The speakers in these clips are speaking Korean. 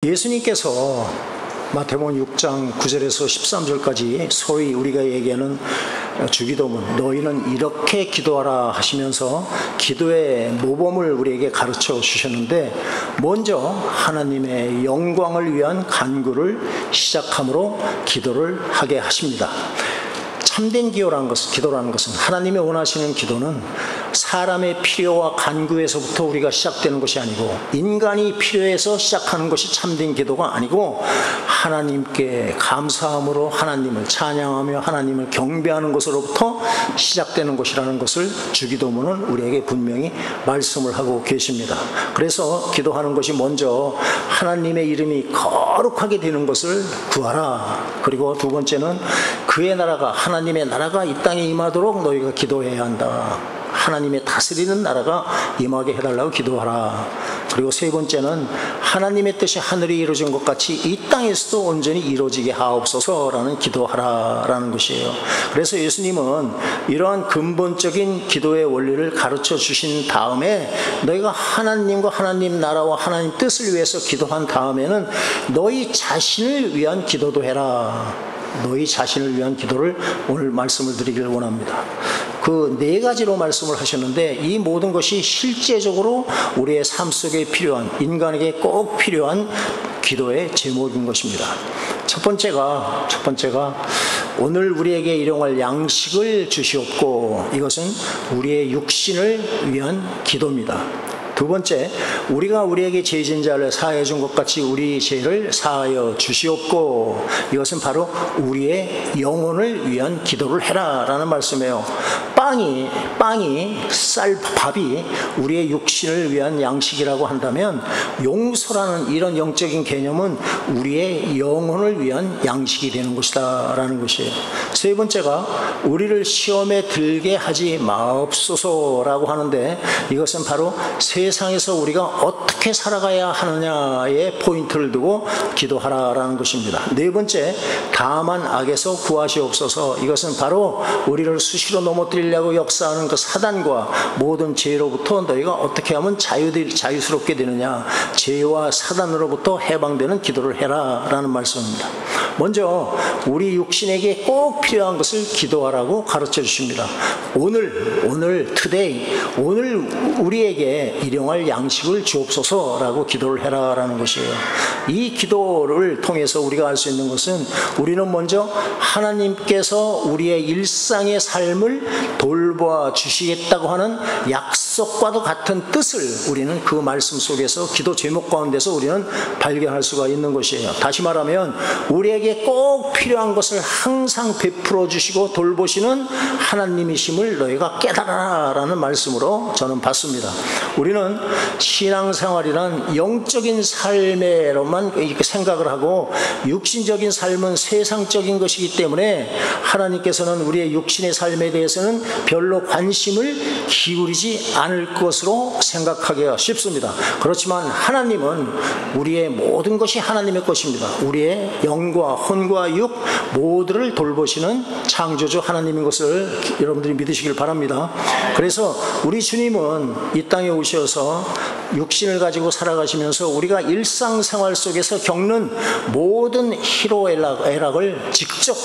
예수님께서 마태복음 6장 9절에서 13절까지 소위 우리가 얘기하는 주기도문, 너희는 이렇게 기도하라 하시면서 기도의 모범을 우리에게 가르쳐 주셨는데, 먼저 하나님의 영광을 위한 간구를 시작함으로 기도를 하게 하십니다. 참된 기도라는 것은 하나님이 원하시는 기도는 사람의 필요와 간구에서부터 우리가 시작되는 것이 아니고, 인간이 필요해서 시작하는 것이 참된 기도가 아니고, 하나님께 감사함으로 하나님을 찬양하며 하나님을 경배하는 것으로부터 시작되는 것이라는 것을 주기도문은 우리에게 분명히 말씀을 하고 계십니다. 그래서 기도하는 것이 먼저 하나님의 이름이 거룩하게 되는 것을 구하라. 그리고 두 번째는 그의 나라가, 하나님의 나라가 이 땅에 임하도록 너희가 기도해야 한다. 하나님의 다스리는 나라가 임하게 해달라고 기도하라. 그리고 세 번째는 하나님의 뜻이 하늘에 이루어진 것 같이 이 땅에서도 온전히 이루어지게 하옵소서라는 기도하라라는 것이에요. 그래서 예수님은 이러한 근본적인 기도의 원리를 가르쳐 주신 다음에, 너희가 하나님과 하나님 나라와 하나님 뜻을 위해서 기도한 다음에는 너희 자신을 위한 기도도 해라. 너희 자신을 위한 기도를 오늘 말씀을 드리기를 원합니다. 그 네 가지로 말씀을 하셨는데, 이 모든 것이 실제적으로 우리의 삶 속에 필요한, 인간에게 꼭 필요한 기도의 제목인 것입니다. 첫 번째가 오늘 우리에게 일용할 양식을 주시옵고, 이것은 우리의 육신을 위한 기도입니다. 두 번째, 우리가 우리에게 죄 진 자를 사하여 준 것 같이 우리 죄를 사하여 주시옵고, 이것은 바로 우리의 영혼을 위한 기도를 해라 라는 말씀이에요. 빵이 밥이 우리의 육신을 위한 양식이라고 한다면, 용서라는 이런 영적인 개념은 우리의 영혼을 위한 양식이 되는 것이다 라는 것이에요. 세 번째가 우리를 시험에 들게 하지 마옵소서라고 하는데, 이것은 바로 세상에서 우리가 어떻게 살아가야 하느냐에 포인트를 두고 기도하라라는 것입니다. 네 번째, 다만 악에서 구하시옵소서. 이것은 바로 우리를 수시로 넘어뜨리려고 역사하는 그 사단과 모든 죄로부터 너희가 어떻게 하면 자유스럽게 되느냐, 죄와 사단으로부터 해방되는 기도를 해라라는 말씀입니다. 먼저 우리 육신에게 꼭 필요한 것을 기도하라고 가르쳐 주십니다. 오늘 우리에게 일용할 양식을 주옵소서라고 기도를 해라라는 것이에요. 이 기도를 통해서 우리가 알 수 있는 것은, 우리는 먼저 하나님께서 우리의 일상의 삶을 돌봐 주시겠다고 하는 약속과도 같은 뜻을 우리는 그 말씀 속에서, 기도 제목 가운데서 우리는 발견할 수가 있는 것이에요. 다시 말하면 우리에게 꼭 필요한 것을 항상 베풀어 주시고 돌보시는 하나님이심을 너희가 깨달아라는 말씀으로 저는 봤습니다. 우리는 신앙생활이란 영적인 삶에로만 이렇게 생각을 하고, 육신적인 삶은 세상적인 것이기 때문에 하나님께서는 우리의 육신의 삶에 대해서는 별로 관심을 기울이지 않을 것으로 생각하기가 쉽습니다. 그렇지만 하나님은 우리의 모든 것이 하나님의 것입니다. 우리의 영과 혼과 육 모두를 돌보시는 창조주 하나님인 것을 여러분들이 믿으시길 바랍니다. 그래서 우리 주님은 이 땅에 오셔서 육신을 가지고 살아가시면서 우리가 일상생활 속에서 겪는 모든 희로애락을 직접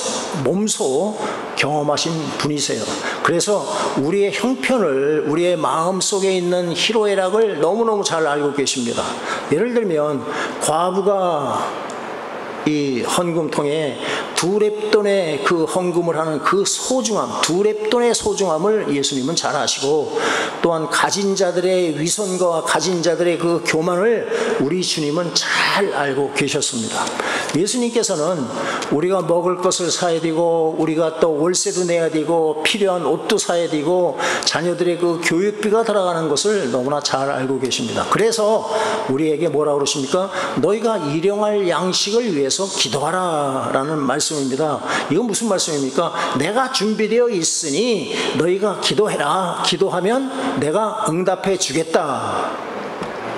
몸소 경험하신 분이세요. 그래서 우리의 형편을, 우리의 마음 속에 있는 희로애락을 너무너무 잘 알고 계십니다. 예를 들면 과부가 이 헌금통에 두 렙돈의 그 헌금을 하는 그 소중함, 두 렙돈의 소중함을 예수님은 잘 아시고, 또한 가진 자들의 위선과 가진 자들의 그 교만을 우리 주님은 잘 알고 계셨습니다. 예수님께서는 우리가 먹을 것을 사야 되고, 우리가 또 월세도 내야 되고, 필요한 옷도 사야 되고, 자녀들의 그 교육비가 들어가는 것을 너무나 잘 알고 계십니다. 그래서 우리에게 뭐라고 그러십니까? 너희가 일용할 양식을 위해서 기도하라 라는 말씀입니다. 이건 무슨 말씀입니까? 내가 준비되어 있으니 너희가 기도해라. 기도하면 내가 응답해 주겠다.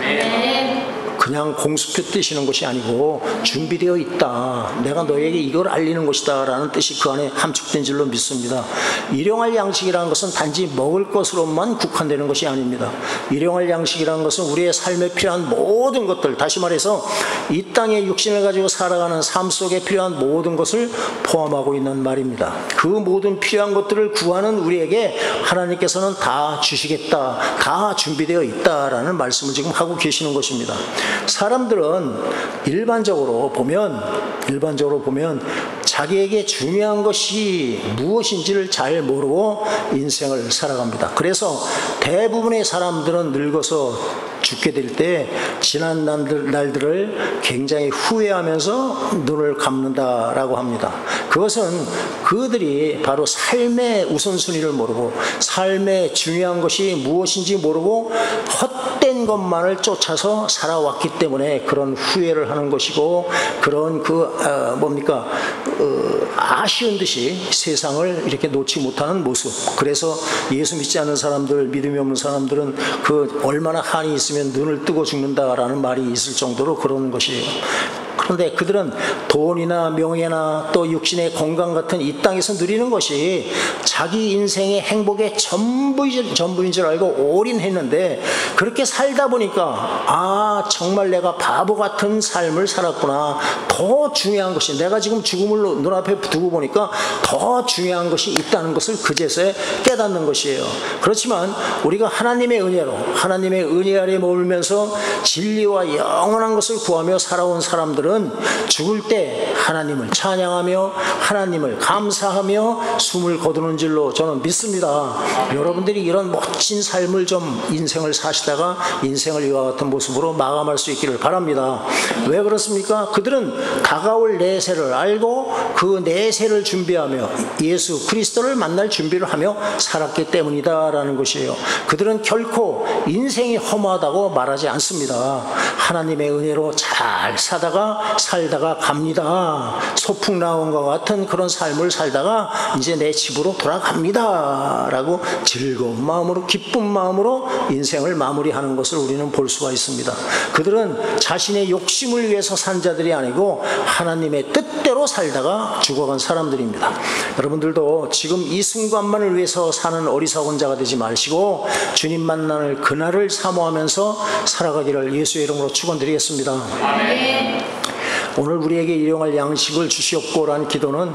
네. 그냥 공수표 떼시는 것이 아니고 준비되어 있다. 내가 너에게 이걸 알리는 것이다 라는 뜻이 그 안에 함축된 줄로 믿습니다. 일용할 양식이라는 것은 단지 먹을 것으로만 국한되는 것이 아닙니다. 일용할 양식이라는 것은 우리의 삶에 필요한 모든 것들, 다시 말해서 이 땅의 육신을 가지고 살아가는 삶 속에 필요한 모든 것을 포함하고 있는 말입니다. 그 모든 필요한 것들을 구하는 우리에게 하나님께서는 다 주시겠다, 다 준비되어 있다라는 말씀을 지금 하고 계시는 것입니다. 사람들은 일반적으로 보면 자기에게 중요한 것이 무엇인지를 잘 모르고 인생을 살아갑니다. 그래서 대부분의 사람들은 늙어서 죽게 될 때 지난 날들을 굉장히 후회하면서 눈을 감는다라고 합니다. 그것은 그들이 바로 삶의 우선순위를 모르고 삶의 중요한 것이 무엇인지 모르고 헛된 것만을 쫓아서 살아왔기 때문에 그런 후회를 하는 것이고, 그런 아쉬운 듯이 세상을 이렇게 놓지 못하는 모습. 그래서 예수 믿지 않는 사람들, 믿음이 없는 사람들은 그 얼마나 한이 있으면 눈을 뜨고 죽는다라는 말이 있을 정도로 그런 것이에요. 그런데 그들은 돈이나 명예나 또 육신의 건강 같은 이 땅에서 누리는 것이 자기 인생의 행복의 전부인 줄 알고 올인했는데, 그렇게 살다 보니까 정말 내가 바보 같은 삶을 살았구나. 더 중요한 것이, 내가 지금 죽음을 눈앞에 두고 보니까 더 중요한 것이 있다는 것을 그제서야 깨닫는 것이에요. 그렇지만 우리가 하나님의 은혜 아래 머물면서 진리와 영원한 것을 구하며 살아온 사람들은 죽을 때 하나님을 찬양하며 하나님을 감사하며 숨을 거두는 줄로 저는 믿습니다. 여러분들이 이런 멋진 삶을 좀 인생을 사시다가 인생을 이와 같은 모습으로 마감할 수 있기를 바랍니다. 왜 그렇습니까? 그들은 다가올 내세를 알고 그 내세를 준비하며 예수 그리스도를 만날 준비를 하며 살았기 때문이다라는 것이에요. 그들은 결코 인생이 허무하다고 말하지 않습니다. 하나님의 은혜로 잘 살다가 갑니다. 소풍 나온 것 같은 그런 삶을 살다가 이제 내 집으로 돌아갑니다 라고 즐거운 마음으로, 기쁜 마음으로 인생을 마무리하는 것을 우리는 볼 수가 있습니다. 그들은 자신의 욕심을 위해서 산 자들이 아니고 하나님의 뜻대로 살다가 죽어간 사람들입니다. 여러분들도 지금 이 순간만을 위해서 사는 어리석은 자가 되지 마시고 주님 만나는 그날을 사모하면서 살아가기를 예수의 이름으로 축원드리겠습니다. 아멘. 오늘 우리에게 일용할 양식을 주시옵고라는 기도는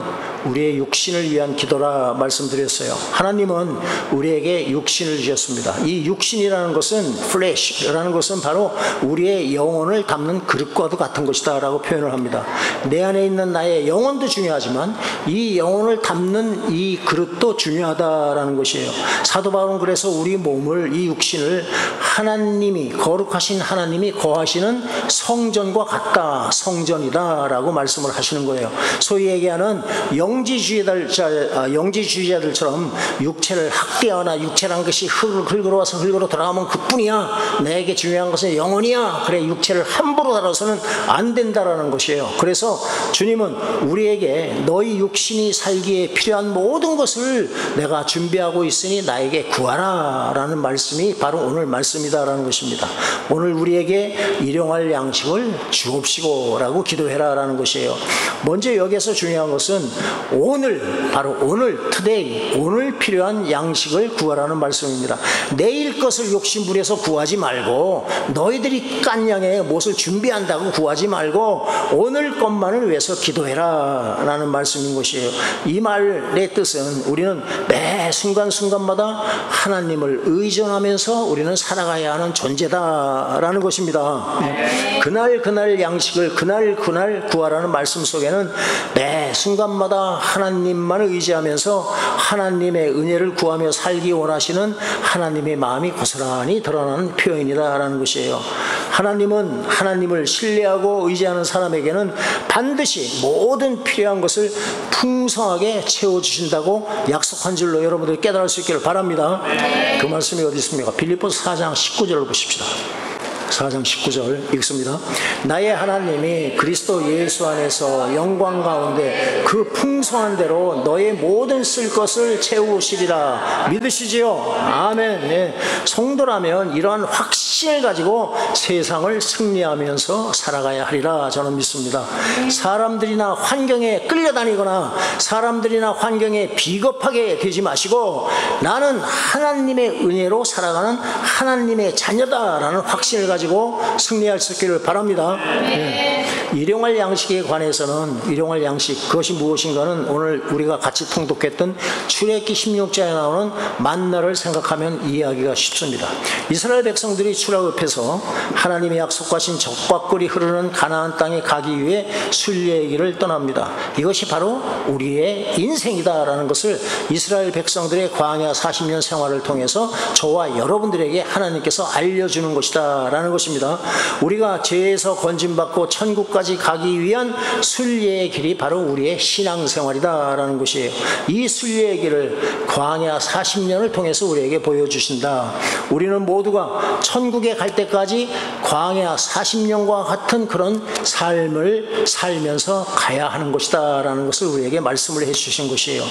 우리의 육신을 위한 기도라 말씀드렸어요. 하나님은 우리에게 육신을 주셨습니다. 이 육신이라는 것은 flesh라는 것은 바로 우리의 영혼을 담는 그릇과도 같은 것이다 라고 표현을 합니다. 내 안에 있는 나의 영혼도 중요하지만 이 영혼을 담는 이 그릇도 중요하다라는 것이에요. 사도 바울은 그래서 우리 몸을, 이 육신을 하나님이, 거룩하신 하나님이 거하시는 성전과 같다, 성전이다 라고 말씀을 하시는 거예요. 소위 얘기하는 영지주의자들처럼 육체를 학대하거나 육체란 것이 흙으로 와서 흙으로 돌아가면 그뿐이야, 내게 중요한 것은 영혼이야, 그래 육체를 함부로 다뤄서는 안 된다라는 것이에요. 그래서 주님은 우리에게 너희 육신이 살기에 필요한 모든 것을 내가 준비하고 있으니 나에게 구하라 라는 말씀이 바로 오늘 말씀이다라는 것입니다. 오늘 우리에게 일용할 양식을 주옵시고 라고 기도해라 라는 것이에요. 먼저 여기에서 중요한 것은 오늘, 바로 오늘, today, 오늘 필요한 양식을 구하라는 말씀입니다. 내일 것을 욕심부려서 구하지 말고, 너희들이 깐양에 무엇을 준비한다고 구하지 말고 오늘 것만을 위해서 기도해라 라는 말씀인 것이에요. 이 말의 뜻은 우리는 매 순간순간마다 하나님을 의존하면서 우리는 살아가야 하는 존재다라는 것입니다. 그날 양식을 그날 구하라는 말씀 속에는 매 순간마다 하나님만을 의지하면서 하나님의 은혜를 구하며 살기 원하시는 하나님의 마음이 고스란히 드러나는 표현이다라는 것이에요. 하나님은 하나님을 신뢰하고 의지하는 사람에게는 반드시 모든 필요한 것을 풍성하게 채워주신다고 약속한 줄로 여러분들 깨달을 수 있기를 바랍니다. 그 말씀이 어디 있습니까? 빌립보서 4장 19절을 보십시다. 4장 19절 읽습니다. 나의 하나님이 그리스도 예수 안에서 영광 가운데 그 풍성한 대로 너의 모든 쓸 것을 채우시리라. 믿으시지요? 아멘. 네. 성도라면 이러한 확신 확신을 가지고 세상을 승리하면서 살아가야 하리라 저는 믿습니다. 사람들이나 환경에 끌려다니거나 사람들이나 환경에 비겁하게 되지 마시고 나는 하나님의 은혜로 살아가는 하나님의 자녀다라는 확신을 가지고 승리할 수 있기를 바랍니다. 네. 일용할 양식에 관해서는 일용할 양식 그것이 무엇인가는 오늘 우리가 같이 통독했던 출애굽기 16장에 나오는 만나를 생각하면 이해하기가 쉽습니다. 이스라엘 백성들이 출애굽해서 하나님의 약속하신 적과 꿀이 흐르는 가나안 땅에 가기 위해 순례의 길을 떠납니다. 이것이 바로 우리의 인생이다라는 것을 이스라엘 백성들의 광야 40년 생활을 통해서 저와 여러분들에게 하나님께서 알려주는 것이다 라는 것입니다. 우리가 죄에서 건짐받고 천국까지 가기 위한 순례의 길이 바로 우리의 신앙생활이다 라는 것이에요. 이 순례의 길을 광야 40년을 통해서 우리에게 보여주신다. 우리는 모두가 천국에 갈 때까지 광야 40년과 같은 그런 삶을 살면서 가야 하는 것이다 라는 것을 우리에게 말씀을 해주신 것이에요.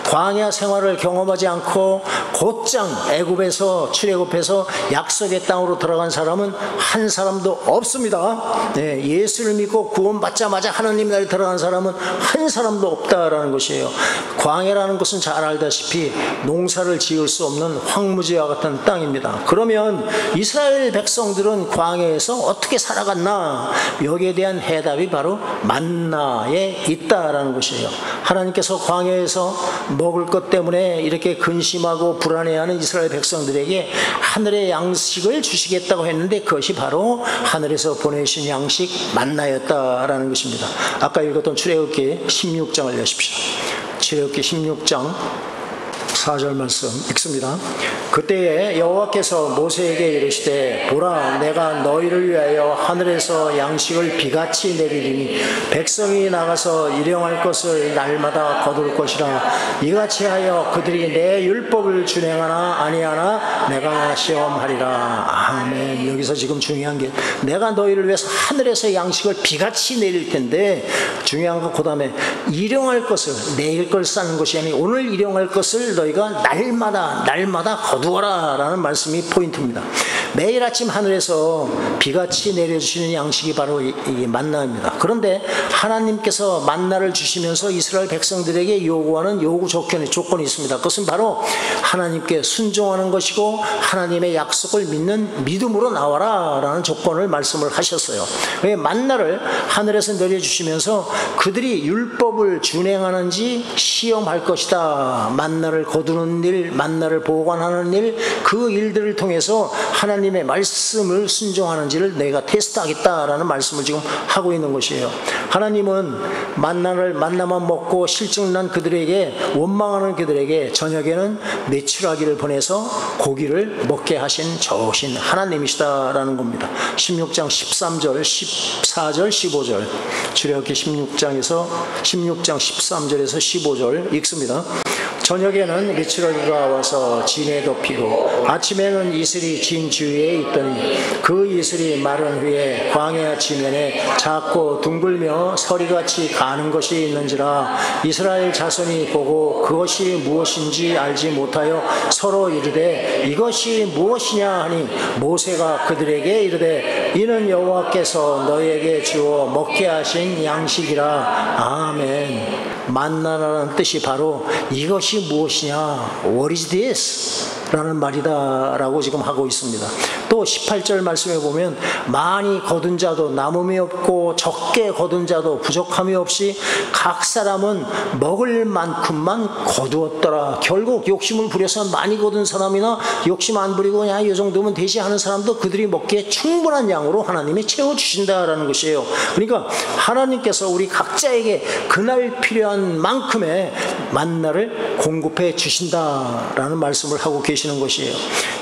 광야 생활을 경험하지 않고 곧장 애굽에서 출애굽해서 약속의 땅으로 들어간 사람은 한 사람도 없습니다. 네, 예수를 믿고 구원받자마자 하나님 나라에 들어간 사람은 한 사람도 없다라는 것이에요. 광야라는 것은 잘 알다시피 농사를 지을 수 없는 황무지와 같은 땅입니다. 그러면 이스라엘 백성들은 광야에서 어떻게 살아갔나? 여기에 대한 해답이 바로 만나에 있다라는 것이에요. 하나님께서 광야에서 먹을 것 때문에 이렇게 근심하고 불안해하는 이스라엘 백성들에게 하늘의 양식을 주시겠다고 했는데 그것이 바로 하늘에서 보내신 양식 만나였다라는 것입니다. 아까 읽었던 출애굽기 16장을 여십시오. 출애굽기 16장 4절 말씀 읽습니다. 그때에 여호와께서 모세에게 이르시되 보라 내가 너희를 위하여 하늘에서 양식을 비같이 내리리니 백성이 나가서 일용할 것을 날마다 거둘 것이라. 이같이 하여 그들이 내 율법을 준행하나 아니하나 내가 시험하리라. 아멘. 여기서 지금 중요한 게 내가 너희를 위해서 하늘에서 양식을 비같이 내릴 텐데 중요한 거 그 다음에 일용할 것을 내일 걸 쌓는 것이 아니 오늘 일용할 것을 너희가 날마다 거두어라 라는 말씀이 포인트입니다. 매일 아침 하늘에서 비같이 내려주시는 양식이 바로 이 만나입니다. 그런데 하나님께서 만나를 주시면서 이스라엘 백성들에게 요구하는 요구 조건이 있습니다. 그것은 바로 하나님께 순종하는 것이고 하나님의 약속을 믿는 믿음으로 나와라 라는 조건을 말씀을 하셨어요. 왜 만나를 하늘에서 내려주시면서 그들이 율법을 준행하는지 시험할 것이다. 만나를 거두는 일, 만나를 보관하는 일, 그 일들을 통해서 하나님의 말씀을 순종하는지를 내가 테스트하겠다라는 말씀을 지금 하고 있는 것이에요. 하나님은 만나만 먹고 실증난 그들에게 원망하는 그들에게 저녁에는 메추라기를 보내서 고기를 먹게 하신 좋으신 하나님이시다라는 겁니다. 16장 13절, 14절, 15절 출애굽기 16장 13절에서 15절 읽습니다. 저녁에는 메추라기가 와서 진에 덮이고 아침에는 이슬이 진 주위에 있더니 그 이슬이 마른 후에 광야 지면에 작고 둥글며 서리같이 가는 것이 있는지라. 이스라엘 자손이 보고 그것이 무엇인지 알지 못하여 서로 이르되 이것이 무엇이냐 하니 모세가 그들에게 이르되 이는 여호와께서 너희에게 주어 먹게 하신 양식이라. 아멘. 만나라는 뜻이 바로 이것이 무엇이냐, What is this? 라는 말이다 라고 지금 하고 있습니다. 또 18절 말씀에 보면 많이 거둔 자도 남음이 없고 적게 거둔 자도 부족함이 없이 각 사람은 먹을 만큼만 거두었더라. 결국 욕심을 부려서 많이 거둔 사람이나 욕심 안 부리고 그냥 이 정도면 되지 하는 사람도 그들이 먹기에 충분한 양으로 하나님이 채워주신다라는 것이에요. 그러니까 하나님께서 우리 각자에게 그날 필요한 만큼의 만나를 공급해 주신다라는 말씀을 하고 계시는 것이에요.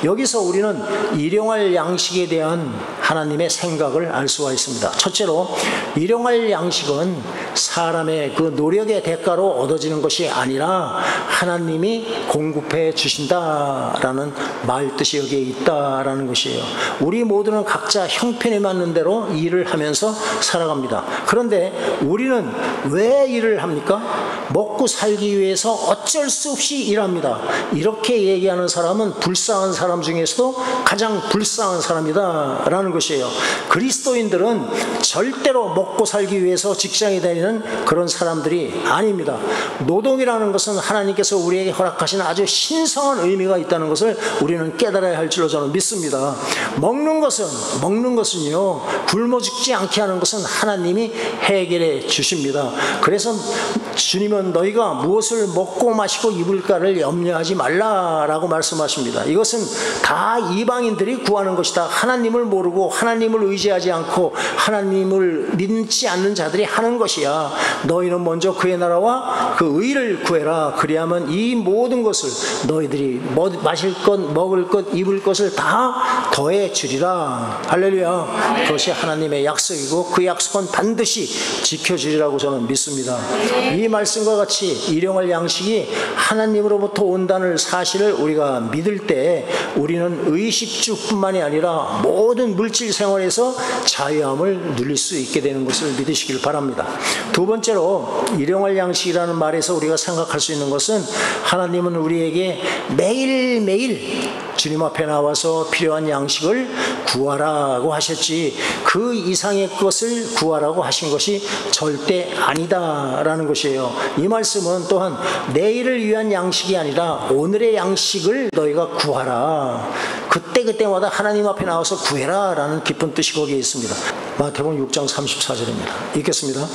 여기서 우리는 일용할 양식에 대한 하나님의 생각을 알 수가 있습니다. 첫째로 일용할 양식은 사람의 그 노력의 대가로 얻어지는 것이 아니라 하나님이 공급해 주신다라는 말뜻이 여기에 있다라는 것이에요. 우리 모두는 각자 형편에 맞는 대로 일을 하면서 살아갑니다. 그런데 우리는 왜 일을 합니까? 먹고 살기 위해서 어쩔 수 없이 일합니다. 이렇게 얘기하는 사람은 불쌍한 사람 중에서도 가장 불쌍한 사람이다 라는 것이에요. 그리스도인들은 절대로 먹고 살기 위해서 직장에 다니는 그런 사람들이 아닙니다. 노동이라는 것은 하나님께서 우리에게 허락하신 아주 신성한 의미가 있다는 것을 우리는 깨달아야 할 줄로 저는 믿습니다. 먹는 것은요, 굶어 죽지 않게 하는 것은 하나님이 해결해 주십니다. 그래서 주님은 너희가 무엇을 먹고 마시고 입을까를 염려하지 말라라고 말씀하십니다. 이것은 다 이방인들이 구하는 것이다. 하나님을 모르고 하나님을 의지하지 않고 하나님을 믿지 않는 자들이 하는 것이야. 너희는 먼저 그의 나라와 그 의를 구해라. 그리하면 이 모든 것을 너희들이 마실 것, 먹을 것, 입을 것을 다 더해 주리라. 할렐루야. 그것이 하나님의 약속이고 그 약속은 반드시 지켜주리라고 저는 믿습니다. 이 말씀과 같이 일용할 양식이 하나님으로부터 온다는 사실을 우리가 믿을 때 우리는 의식주뿐만이 아니라 모든 물질 생활에서 자유함을 누릴 수 있게 되는 것을 믿으시길 바랍니다. 두 번째로 일용할 양식이라는 말에서 우리가 생각할 수 있는 것은 하나님은 우리에게 매일매일 주님 앞에 나와서 필요한 양식을 구하라고 하셨지 그 이상의 것을 구하라고 하신 것이 절대 아니다라는 것이에요. 이 말씀은 또한 내일을 위한 양식이 아니라 오늘의 양식을 너희가 구하라. 그때마다 하나님 앞에 나와서 구해라 라는 깊은 뜻이 거기에 있습니다. 마태복음 6장 34절입니다. 읽겠습니다.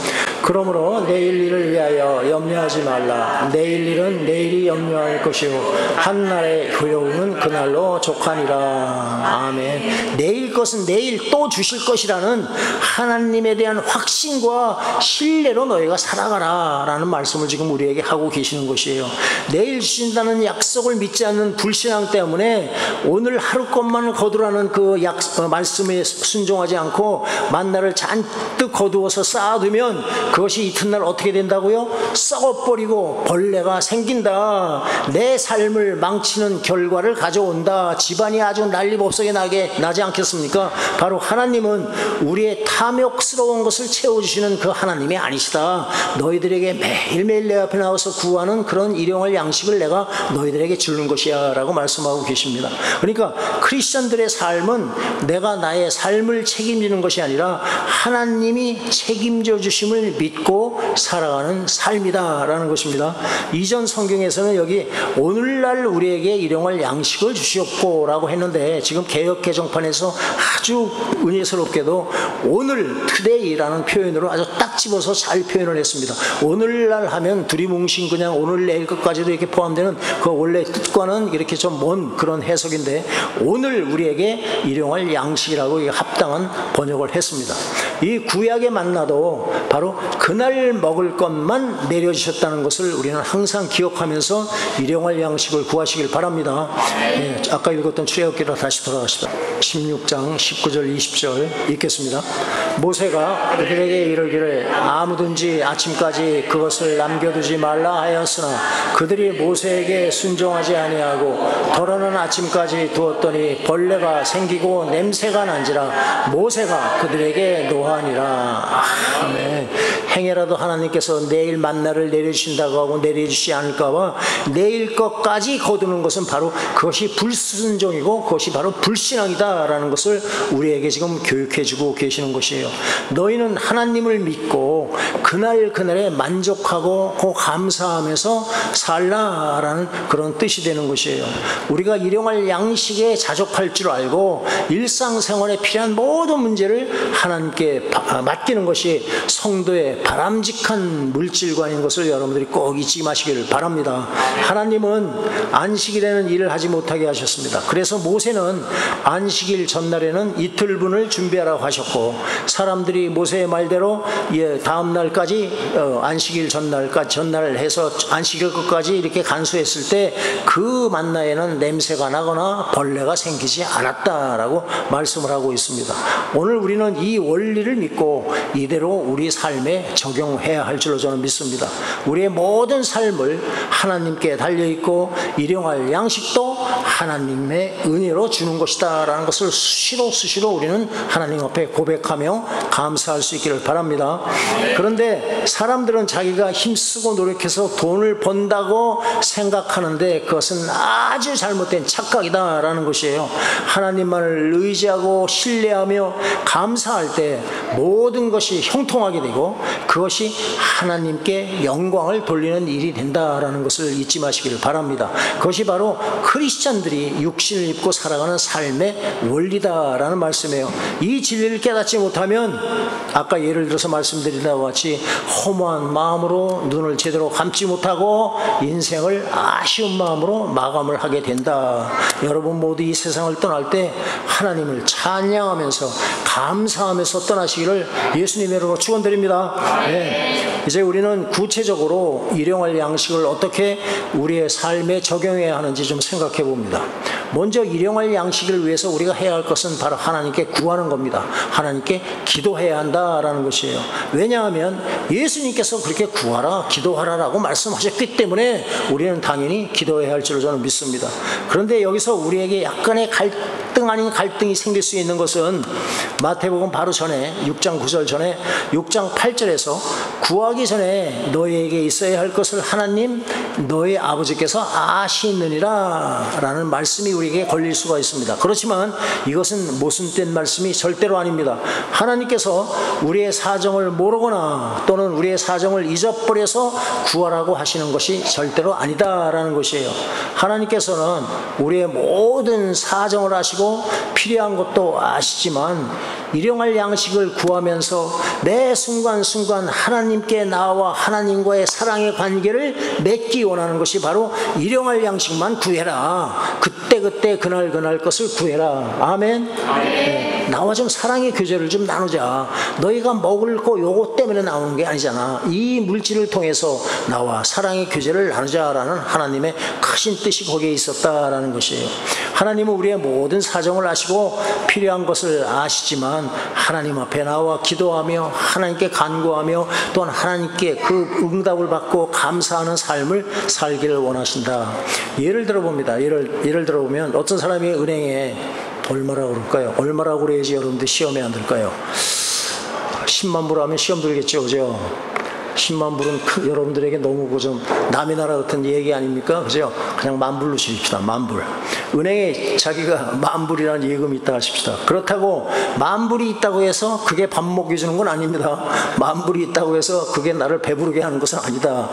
그러므로 내일 일을 위하여 염려하지 말라. 내일 일은 내일이 염려할 것이요 한날의 효용은 그날로 족하니라. 아멘. 내일 것은 내일 또 주실 것이라는 하나님에 대한 확신과 신뢰로 너희가 살아가라 라는 말씀을 지금 우리에게 하고 계시는 것이에요. 내일 주신다는 약속을 믿지 않는 불신앙 때문에 오늘 하루 것만 거두라는 그 말씀에 순종하지 않고 만나를 잔뜩 거두어서 쌓아두면 그것이 이튿날 어떻게 된다고요? 썩어버리고 벌레가 생긴다. 내 삶을 망치는 결과를 가져온다. 집안이 아주 난리법석에 나지 않겠습니까? 바로 하나님은 우리의 탐욕스러운 것을 채워주시는 그 하나님이 아니시다. 너희들에게 매일매일 내 앞에 나와서 구하는 그런 일용할 양식을 내가 너희들에게 주는 것이야 라고 말씀하고 계십니다. 그러니까 크리스천들의 삶은 내가 나의 삶을 책임지는 것이 아니라 하나님이 책임져 주심을 믿고 살아가는 삶이다 라는 것입니다. 이전 성경에서는 여기 오늘날 우리에게 일용할 양식을 주시옵고 라고 했는데 지금 개역 개정판에서 아주 은혜스럽게도 오늘 today라는 표현으로 아주 딱 집어서 잘 표현을 했습니다. 오늘날 하면 두리뭉신 그냥 오늘 내일 것까지도 이렇게 포함되는 그 원래 뜻과는 이렇게 좀 먼 그런 해석인데 오늘 우리에게 일용할 양식이라고 합당한 번역을 했습니다. 이 구약의 만나도 바로 그날 먹을 것만 내려주셨다는 것을 우리는 항상 기억하면서 일용할 양식을 구하시길 바랍니다. 네, 아까 읽었던 출애굽기로 다시 돌아가시다. 16장 19절 20절 읽겠습니다. 모세가 그들에게 이르기를 아무든지 아침까지 그것을 남겨두지 말라 하였으나 그들이 모세에게 순종하지 아니하고 덜어는 아침까지 두었더니 벌레가 생기고 냄새가 난지라 모세가 그들에게 노하니라. 아멘. 행여라도 하나님께서 내일 만나를 내려주신다고 하고 내려주시지 않을까봐 내일 것까지 거두는 것은 바로 그것이 불순종이고 그것이 바로 불신앙이다 라는 것을 우리에게 지금 교육해주고 계시는 것이에요. 너희는 하나님을 믿고 그날에 만족하고 감사하면서 살라라는 그런 뜻이 되는 것이에요. 우리가 일용할 양식에 자족할 줄 알고 일상생활에 필요한 모든 문제를 하나님께 맡기는 것이 성도의 바람직한 물질관인 것을 여러분들이 꼭 잊지 마시기를 바랍니다. 하나님은 안식일에는 일을 하지 못하게 하셨습니다. 그래서 모세는 안식일 전날에는 이틀분을 준비하라고 하셨고 사람들이 모세의 말대로 다음 날까지 끝까지 안식일 전날 해서 안식일 끝까지 이렇게 간수했을 때 그 만나에는 냄새가 나거나 벌레가 생기지 않았다라고 말씀을 하고 있습니다. 오늘 우리는 이 원리를 믿고 이대로 우리 삶에 적용해야 할 줄로 저는 믿습니다. 우리의 모든 삶을 하나님께 달려있고 일용할 양식도 하나님의 은혜로 주는 것이다 라는 것을 수시로 우리는 하나님 앞에 고백하며 감사할 수 있기를 바랍니다. 그런데 사람들은 자기가 힘쓰고 노력해서 돈을 번다고 생각하는데 그것은 아주 잘못된 착각이다 라는 것이에요. 하나님만을 의지하고 신뢰하며 감사할 때 모든 것이 형통하게 되고 그것이 하나님께 영광을 돌리는 일이 된다라는 것을 잊지 마시기를 바랍니다. 그것이 바로 크리스찬들이 육신을 입고 살아가는 삶의 원리다라는 말씀이에요. 이 진리를 깨닫지 못하면 아까 예를 들어서 말씀드린 바와 같이 허무한 마음으로 눈을 제대로 감지 못하고 인생을 아쉬운 마음으로 마감을 하게 된다. 여러분 모두 이 세상을 떠날 때 하나님을 찬양하면서 감사하면서 떠나시기를 예수님의 이름으로 축원드립니다. 네. 이제 우리는 구체적으로 일용할 양식을 어떻게 우리의 삶에 적용해야 하는지 좀 생각해 봅니다. 먼저 일용할 양식을 위해서 우리가 해야 할 것은 바로 하나님께 구하는 겁니다. 하나님께 기도해야 한다라는 것이에요. 왜냐하면 예수님께서 그렇게 구하라 기도하라라고 말씀하셨기 때문에 우리는 당연히 기도해야 할 줄로 저는 믿습니다. 그런데 여기서 우리에게 약간의 갈등 아닌 갈등이 생길 수 있는 것은 마태복음 바로 전에 6장 9절 전에 6장 8절에서 구하기 전에 너희에게 있어야 할 것을 하나님 너희 아버지께서 아시느니라 라는 말씀이 우리에게 걸릴 수가 있습니다. 그렇지만 이것은 모순된 말씀이 절대로 아닙니다. 하나님께서 우리의 사정을 모르거나 또는 우리의 사정을 잊어버려서 구하라고 하시는 것이 절대로 아니다라는 것이에요. 하나님께서는 우리의 모든 사정을 아시고 필요한 것도 아시지만 일용할 양식을 구하면서 매 순간순간 하나님께 나와 하나님과의 사랑의 관계를 맺기 원하는 것이 바로 일용할 양식만 구해라. 그때 그날 것을 구해라. 아멘. 네. 나와 좀 사랑의 교제를 좀 나누자. 너희가 먹을 거 요거 때문에 나오는 게 아니잖아. 이 물질을 통해서 나와 사랑의 교제를 나누자라는 하나님의 크신 뜻이 거기에 있었다라는 것이에요. 하나님은 우리의 모든 사정을 아시고 필요한 것을 아시지만 하나님 앞에 나와 기도하며 하나님께 간구하며 또한 하나님께 그 응답을 받고 감사하는 삶을 살기를 원하신다. 예를 들어봅니다. 예를 들어보면 어떤 사람이 은행에 얼마라고 그럴까요? 얼마라고 그래야지 여러분들 시험에 안 들까요? 10만 불 하면 시험 들겠죠, 그죠? 10만 불은 여러분들에게 너무 좀 남의 나라 같은 얘기 아닙니까? 그죠? 그냥 만 불로 치십시다. 만 불. 은행에 자기가 만 불이라는 예금이 있다 하십시다. 그렇다고 만 불이 있다고 해서 그게 밥 먹여 주는 건 아닙니다. 만 불이 있다고 해서 그게 나를 배부르게 하는 것은 아니다.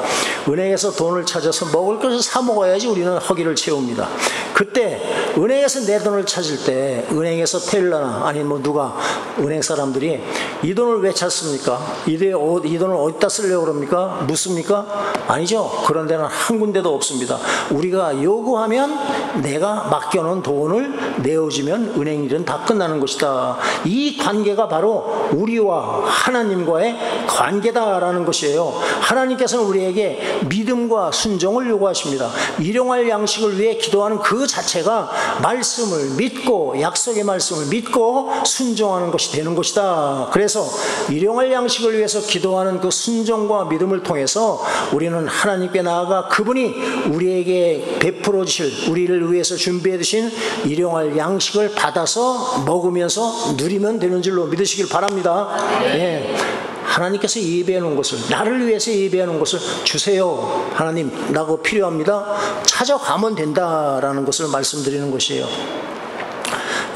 은행에서 돈을 찾아서 먹을 것을 사 먹어야지 우리는 허기를 채웁니다. 그때 은행에서 내 돈을 찾을 때 은행에서 텔러나 아니면 뭐 누가 은행 사람들이 이 돈을 왜 찾습니까? 이 돈을 어디다 쓰려고 그럽니까? 묻습니까? 아니죠. 그런 데는 한 군데도 없습니다. 우리가 요구하면 내가 맡겨놓은 돈을 내어주면 은행 일은 다 끝나는 것이다. 이 관계가 바로 우리와 하나님과의 관계다라는 것이에요. 하나님께서는 우리에게 믿음과 순종을 요구하십니다. 일용할 양식을 위해 기도하는 그 자체가 말씀을 믿고 약속의 말씀을 믿고 순종하는 것이 되는 것이다. 그래서 일용할 양식을 위해서 기도하는 그 순종과 믿음을 통해서 우리는 하나님께 나아가 그분이 우리에게 베풀어 주실 우리를 위해서 준비해 두신 일용할 양식을 받아서 먹으면서 누리면 되는 줄로 믿으시길 바랍니다. 네. 하나님께서 예배해 놓은 것을 나를 위해서 예배해 놓은 것을 주세요. 하나님 나고 필요합니다. 찾아가면 된다라는 것을 말씀드리는 것이에요.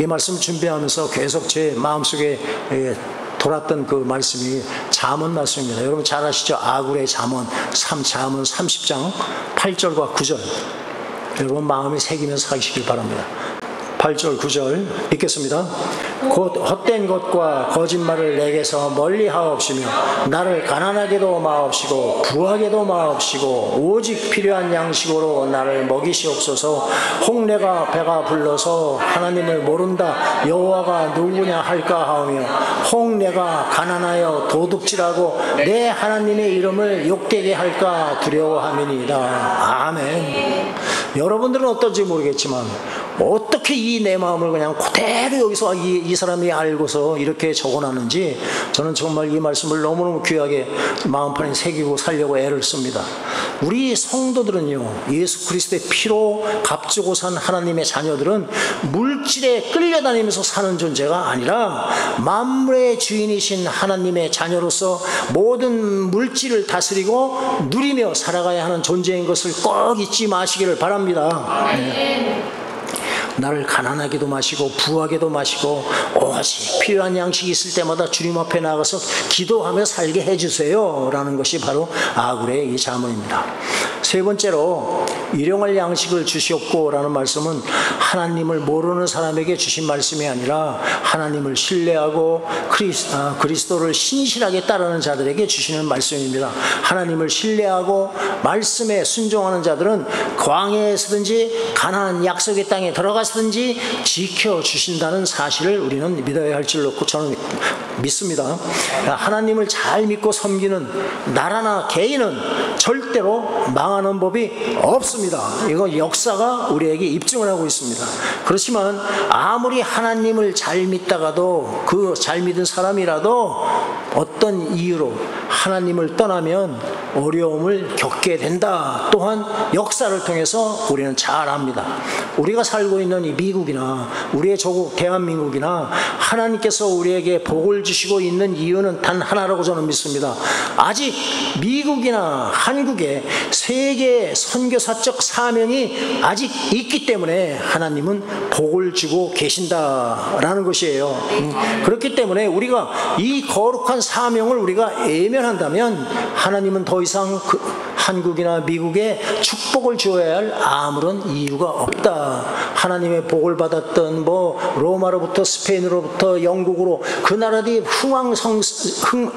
이 말씀 준비하면서 계속 제 마음속에 돌았던 그 말씀이 잠언 말씀입니다. 여러분 잘 아시죠? 아굴의 잠언 잠언 30장 8절과 9절 여러분 마음에 새기면서 하시길 바랍니다. 8절 9절 읽겠습니다. 곧 헛된 것과 거짓말을 내게서 멀리 하옵시며 나를 가난하게도 마옵시고 부하게도 마옵시고 오직 필요한 양식으로 나를 먹이시옵소서. 혹 내가 배가 불러서 하나님을 모른다 여호와가 누구냐 할까 하오며 혹 내가 가난하여 도둑질하고 내 하나님의 이름을 욕되게 할까 두려워함이니이다. 아멘. 여러분들은 어떨지 모르겠지만 어떻게 이 내 마음을 그냥 그대로 여기서 이 사람이 알고서 이렇게 적어놨는지 저는 정말 이 말씀을 너무너무 귀하게 마음판에 새기고 살려고 애를 씁니다. 우리 성도들은요, 예수 그리스도의 피로 값주고 산 하나님의 자녀들은 물질에 끌려다니면서 사는 존재가 아니라 만물의 주인이신 하나님의 자녀로서 모든 물질을 다스리고 누리며 살아가야 하는 존재인 것을 꼭 잊지 마시기를 바랍니다. 네. 나를 가난하게도 마시고 부하게도 마시고 오직 필요한 양식이 있을 때마다 주님 앞에 나가서 기도하며 살게 해주세요 라는 것이 바로 아굴의 이 자문입니다. 세 번째로 일용할 양식을 주시옵고 라는 말씀은 하나님을 모르는 사람에게 주신 말씀이 아니라 하나님을 신뢰하고 그리스도를 신실하게 따르는 자들에게 주시는 말씀입니다. 하나님을 신뢰하고 말씀에 순종하는 자들은 광야에서든지 가나안 약속의 땅에 들어가서든지 지켜주신다는 사실을 우리는 믿어야 할 줄로 저는 믿습니다. 하나님을 잘 믿고 섬기는 나라나 개인은 절대로 망하는 법이 없습니다. 이거 역사가 우리에게 입증을 하고 있습니다. 그렇지만 아무리 하나님을 잘 믿다가도 그 잘 믿은 사람이라도 어떤 이유로 하나님을 떠나면 어려움을 겪게 된다. 또한 역사를 통해서 우리는 잘 압니다. 우리가 살고 있는 이 미국이나 우리의 조국 대한민국이나 하나님께서 우리에게 복을 주시고 있는 이유는 단 하나라고 저는 믿습니다. 아직 미국이나 한국에 세계 선교사적 사명이 아직 있기 때문에 하나님은 복을 주고 계신다라는 것이에요. 그렇기 때문에 우리가 이 거룩한 사명을 우리가 외면한다면 하나님은 더 이상 한국이나 미국에 축복을 주어야 할 아무런 이유가 없다. 하나님의 복을 받았던 로마로부터 스페인으로부터 영국으로 그 나라들이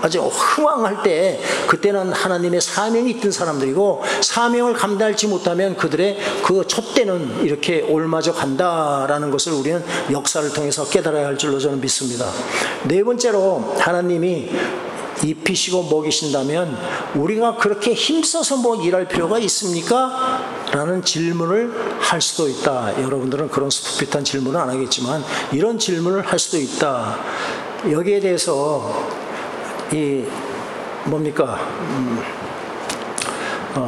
아주 흥왕할 때 그때는 하나님의 사명이 있던 사람들이고 사명을 감당하지 못하면 그들의 그 촛대는 이렇게 옮아져 간다라는 것을 우리는 역사를 통해서 깨달아야 할 줄로 저는 믿습니다. 네 번째로 하나님이 입히시고 먹이신다면 우리가 그렇게 힘써서 일할 필요가 있습니까? 라는 질문을 할 수도 있다. 여러분들은 그런 스투핏한 질문은 안 하겠지만 이런 질문을 할 수도 있다. 여기에 대해서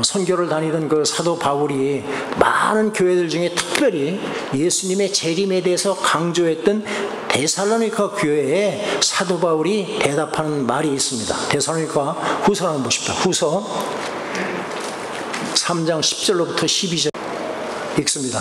선교를 다니던 그 사도 바울이 많은 교회들 중에 특별히 예수님의 재림에 대해서 강조했던 데살로니가 교회에 사도 바울이 대답하는 말이 있습니다. 데살로니가 후서를 한번 보십시오. 후서 3장 10절로부터 12절 읽습니다.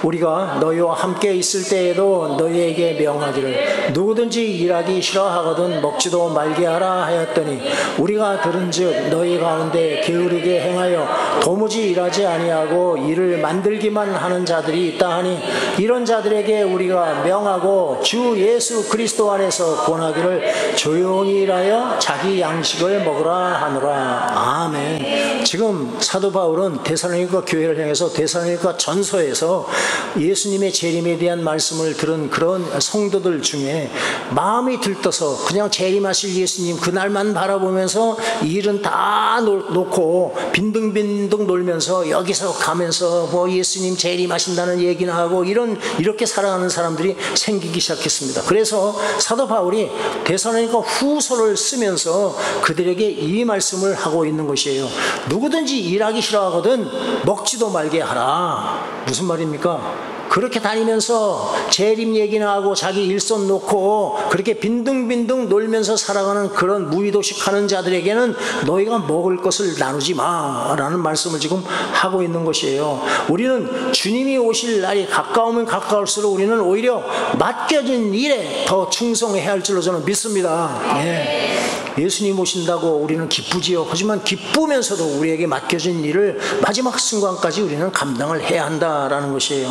우리가 너희와 함께 있을 때에도 너희에게 명하기를 누구든지 일하기 싫어하거든 먹지도 말게 하라 하였더니 우리가 들은즉 너희 가운데 게으르게 행하여 도무지 일하지 아니하고 일을 만들기만 하는 자들이 있다 하니 이런 자들에게 우리가 명하고 주 예수 그리스도 안에서 권하기를 조용히 일하여 자기 양식을 먹으라 하노라. 아멘. 지금 사도 바울은 데살로니가 교회를 향해서 데살로니가 전서에서 예수님의 재림에 대한 말씀을 들은 그런 성도들 중에 마음이 들떠서 그냥 재림하실 예수님 그날만 바라보면서 일은 다 놓고 빈둥빈둥 놀면서 여기서 가면서 예수님 재림하신다는 얘기나 하고 이렇게 살아가는 사람들이 생기기 시작했습니다. 그래서 사도 바울이 데살로니가 후서를 쓰면서 그들에게 이 말씀을 하고 있는 것이에요. 누구든지 일하기 싫어하거든 먹지도 말게 하라. 무슨 말입니까? 그렇게 다니면서 재림 얘기나 하고 자기 일손 놓고 그렇게 빈둥빈둥 놀면서 살아가는 그런 무의도식 하는 자들에게는 너희가 먹을 것을 나누지 마라는 말씀을 지금 하고 있는 것이에요. 우리는 주님이 오실 날이 가까우면 가까울수록 우리는 오히려 맡겨진 일에 더 충성해야 할 줄로 저는 믿습니다. 네. 예수님 오신다고 우리는 기쁘지요. 하지만 기쁘면서도 우리에게 맡겨진 일을 마지막 순간까지 우리는 감당을 해야 한다라는 것이에요.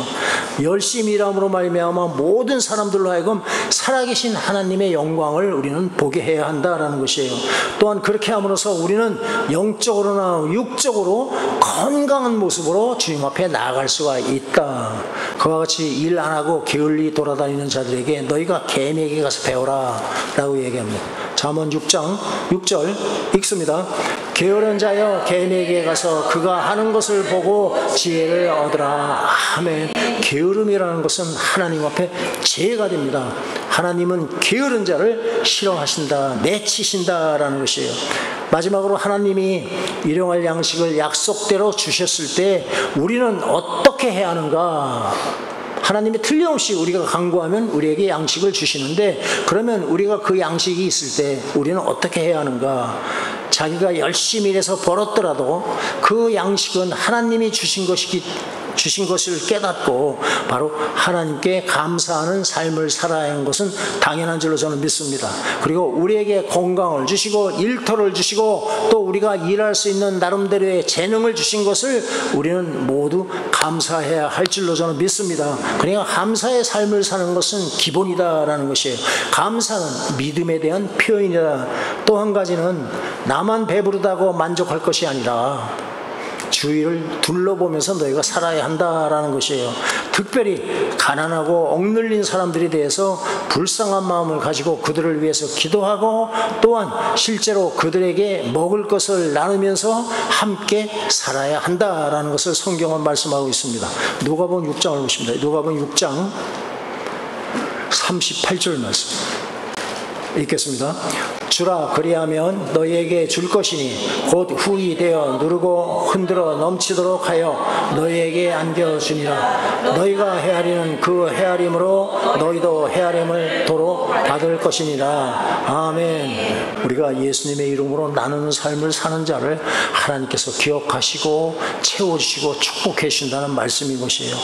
열심히 일함으로 말미암아 모든 사람들로 하여금 살아계신 하나님의 영광을 우리는 보게 해야 한다라는 것이에요. 또한 그렇게 함으로써 우리는 영적으로나 육적으로 건강한 모습으로 주님 앞에 나아갈 수가 있다. 그와 같이 일 안 하고 게을리 돌아다니는 자들에게 너희가 개미에게 가서 배워라 라고 얘기합니다. 잠언 6장 6절 읽습니다. 게으른 자여 개미에게 가서 그가 하는 것을 보고 지혜를 얻으라. 아멘. 게으름이라는 것은 하나님 앞에 죄가 됩니다. 하나님은 게으른 자를 싫어하신다, 내치신다라는 것이에요. 마지막으로 하나님이 일용할 양식을 약속대로 주셨을 때 우리는 어떻게 해야 하는가? 하나님이 틀림없이 우리가 간구하면 우리에게 양식을 주시는데, 그러면 우리가 그 양식이 있을 때 우리는 어떻게 해야 하는가? 자기가 열심히 일해서 벌었더라도 그 양식은 하나님이 주신 것을 깨닫고 바로 하나님께 감사하는 삶을 살아야 하는 것은 당연한 줄로 저는 믿습니다. 그리고 우리에게 건강을 주시고 일터를 주시고 또 우리가 일할 수 있는 나름대로의 재능을 주신 것을 우리는 모두 감사해야 할 줄로 저는 믿습니다. 그러니까 감사의 삶을 사는 것은 기본이다라는 것이에요. 감사는 믿음에 대한 표현이다. 또 한 가지는 나만 배부르다고 만족할 것이 아니라 주위를 둘러보면서 너희가 살아야 한다라는 것이에요. 특별히 가난하고 억눌린 사람들에 대해서 불쌍한 마음을 가지고 그들을 위해서 기도하고, 또한 실제로 그들에게 먹을 것을 나누면서 함께 살아야 한다라는 것을 성경은 말씀하고 있습니다. 누가복음 6장을 보십니다. 누가복음 6장 38절 말씀 읽겠습니다. 주라 그리하면 너희에게 줄 것이니 곧 후히 되어 누르고 흔들어 넘치도록 하여 너희에게 안겨주니라. 너희가 헤아리는 그 헤아림으로 너희도 헤아림을 도로 받을 것이니라. 아멘. 우리가 예수님의 이름으로 나누는 삶을 사는 자를 하나님께서 기억하시고 채워주시고 축복해 주신다는 말씀인 것이에요.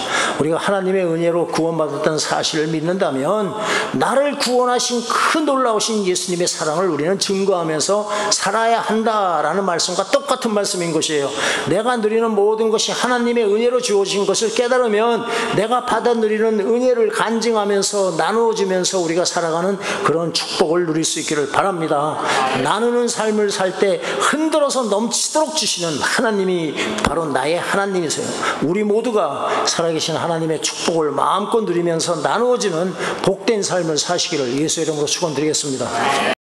우리가 하나님의 은혜로 구원받았다는 사실을 믿는다면 나를 구원하신 그 놀라우신 예수님의 사랑을 우리는 증거하면서 살아야 한다라는 말씀과 똑같은 말씀인 것이에요. 내가 누리는 모든 것이 하나님의 은혜로 주어진 것을 깨달으면 내가 받아 누리는 은혜를 간증하면서 나누어지면서 우리가 살아가는 그런 축복을 누릴 수 있기를 바랍니다. 나누는 삶을 살 때 흔들어서 넘치도록 주시는 하나님이 바로 나의 하나님이세요. 우리 모두가 살아계신 하나님의 축복을 마음껏 누리면서 나누어지는 복된 삶을 사시기를 예수의 이름으로 축원드리겠습니다.